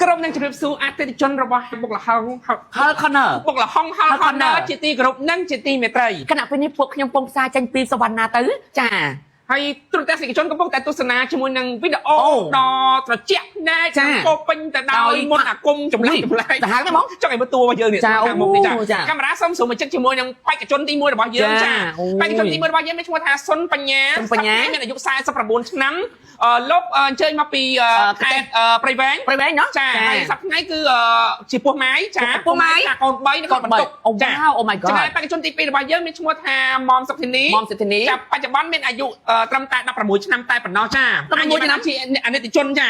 ក្រុមនឹងជម្រាបសួរអតិថិជនរបស់បុកលហង Hull Corner បុកលហង Hull Corner ជាទីគោរពនិងជាទីមេត្រី គណៈពេលនេះពួកខ្ញុំពងផ្សាយចេញពីសវណ្ណាទៅចា ហើយទូរទស្សនិកជនកំពុងតែទស្សនាជាមួយនឹងវីដេអូដ៏ត្រជាក់ណែចាពោពេញទៅដោយមន្តអាគមចម្លែកទៅហើយហ្មងចង់ឲ្យមើលតួរបស់យើងនេះខាងមុខនេះចាកាមេរ៉ាសូមមកចិត្តជាមួយនឹងបេក្ខជនទី1របស់យើងចាបេក្ខជនទី1របស់យើងមានឈ្មោះថាសុនបញ្ញាមានអាយុ49ឆ្នាំលោកអញ្ជើញមកពីខេត្តព្រៃវែងเนาะចាហើយសប្តាហ៍ថ្ងៃគឺជាពោះម៉ាយចាពោះម៉ាយកូន3និងកូនបន្ទុកចាអូ my god ចំណែកបេក្ខជនទី2របស់យើងមានឈ្មោះថាមុំសុធានីចាបច្ចុប្បន្នមានអាយុត្រឹមតែ16ឆ្នាំតែប៉ុណ្ណោះចា16ឆ្នាំជាអនិច្ចជនចា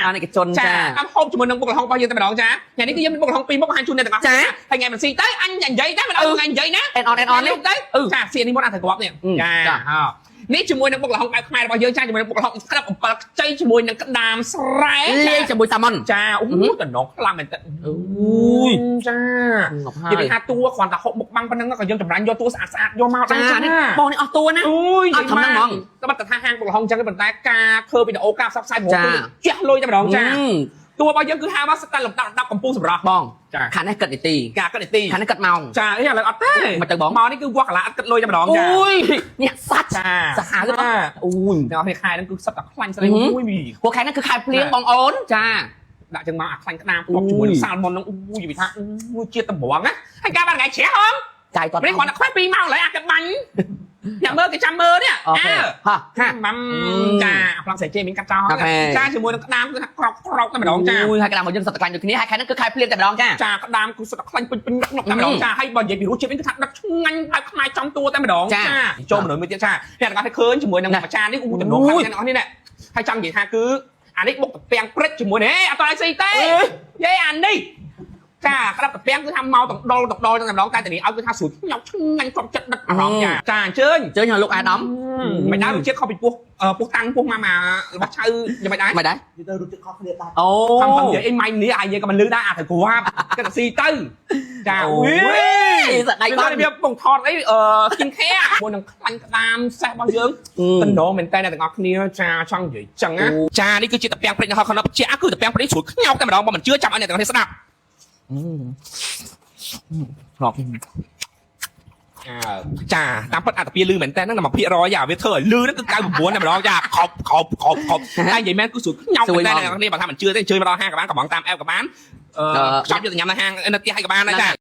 តាមហូបជាមួយនឹងបុកលហុងរបស់យើងតែម្ដងចាថ្ងៃនេះគឺយើងមានបុកលហុងពីរមុខហាញជូនអ្នកទាំងអស់ចាហើយថ្ងៃមិនស៊ីទៅអញនិយាយតែមិនអត់ថ្ងៃនិយាយណាអននេះទៅចាសៀននេះមុនអត់ទៅគ្រាប់នេះចានេះជាមួយនឹងបុកលហុងបែបខ្មែររបស់យើងចាជាមួយនឹងបុកលហុងស្ក្រាប់អំបិលខ្ចីជាមួយនឹងក្តាមស្រែលាយជាមួយសាម៉ុនចាអូតំណងខ្លាំងមែនតើអូយចានិយាយថាតួគ្រាន់តែហុកមុខបាំងប៉ុណ្ណឹងក៏យើងចម្រាញ់យកតួស្អាតយកមកដែរចាបងនេះអស់តួណាអូយអត់ធំហ្នឹងហ្មងតែបើថាហាងបុកលហុងចឹងប៉ុន្តែការធ្វើវីដេអូការផ្សព្វផ្សាយប្រហែលជះលុយតែម្ដងចាតួរបស់យើងគឺហៅថាស្តាល់លំដាប់កម្ពុជាសម្រាប់បងចាខាងនេះគិតនាទីការគិតនាទីខាងនេះគិតម៉ោងចាឥឡូវអត់ទេមកទៅបងម៉ោងនេះគឺវត្តកលាអត់គិតលុយតែម្ដងចាអូយនេះសាច់ចាសាហាវទេអូយដល់នេះខែហ្នឹងគឺសិតតែខ្លាញ់ស្រីអូយពួកខែហ្នឹងគឺខែភ្លៀងបងអូនចាដាក់ចឹងមកអាខ្លាញ់ក្តាមពុកជាមួយនឹងសាល់មុនហ្នឹងអូយនិយាយថាអូយជាតិតម្រងណាហើយការបានថ្ងៃជ្រះហងចាយតោះនេះគាត់តែខ្វះ2ម៉ោងឡើយអាកាត់បាញ់អ្នកមើលគេចាំមើលនេះអូខេហាម៉ាំចាប្លង់ស្រីជេមានកាត់ចោលចាជាមួយនឹងក្តាមគឺថាក្រោកតែម្ដងចាអូយហើយក្តាមរបស់យើងសិតតែខ្លាញ់ដូចគ្នាហើយខែហ្នឹងគឺខែភ្លៀងតែម្ដងចាក្តាមគឺសិតតែខ្លាញ់ពេញញឹកតែម្ដងចាហើយបើនិយាយពីរសជាតិវិញគឺថាដឹកឆ្ងាញ់បែបខ្មែរចំតួតែម្ដងចាចូលមនុស្សមួយទៀតចាអ្នកទាំងអស់ឃើញជាមួយនឹងអាចារ្យនេះអូតំណងខ្លាំងអ្នកទាំងអស់នេះណាហើយចង់និយាយថាគឺអានេះបុកតាំងព្រិចជាមួយនេះអត់ឲ្យស៊ីទេយាយអានេះចាក្រាប់តាពាំងគឺថាមកតដុលតែម្ដងតែតានេះឲ្យគឺថាស្រួលញ៉ាំឆ្ងាញ់គ្រប់ចិត្តដឹកអារម្មណ៍ចាអញ្ជើញឲ្យលោកអាដាមមិនដែររសជាតិខុសពីពោះតាំងពោះម៉ាម៉ារបស់ឆៅយ៉ាងម៉េចដែរមិនដែរនិយាយទៅរសជាតិខុសគ្នាដែរអូខំនិយាយអីម៉ៃនេះអាយនិយាយក៏មិនលឺដែរអាទៅគ្រាប់គេតែស៊ីទៅចាអូយស្ដីបានវាពងថតអីskin care មួយនឹងខ្លាញ់ក្តាមសេះរបស់យើងតំណងមែនតើអ្នកទាំងអស់គ្នាចាចង់និយាយចឹងណាចានេះគឺជាតាពាំងព្រិចនៅហោខណប់ជាគឺតាពាំងព្រិចស្រួលខ្ញោកតែម្ដងបើមិនជឿចាំឲ្យអ្នកទាំងអស់គ្នាស្ដាប់ហប់ចាតាមពិតអត្តពាលឺមែនតើហ្នឹងតែ1%អាវាធ្វើឲ្យលឺហ្នឹងគឺ99តែម្ដងចាខប់តែនិយាយមែនគឺស្រួលខ្ញោកតែអ្នកទាំងអស់គ្នាបើថាមិនជឿទេអញ្ជើញមកដល់ហាងក៏បានកំងតាមអេបក៏បានខ្ចប់យកទៅញ៉ាំនៅហាងនៅផ្ទះឲ្យក៏បានដែរចា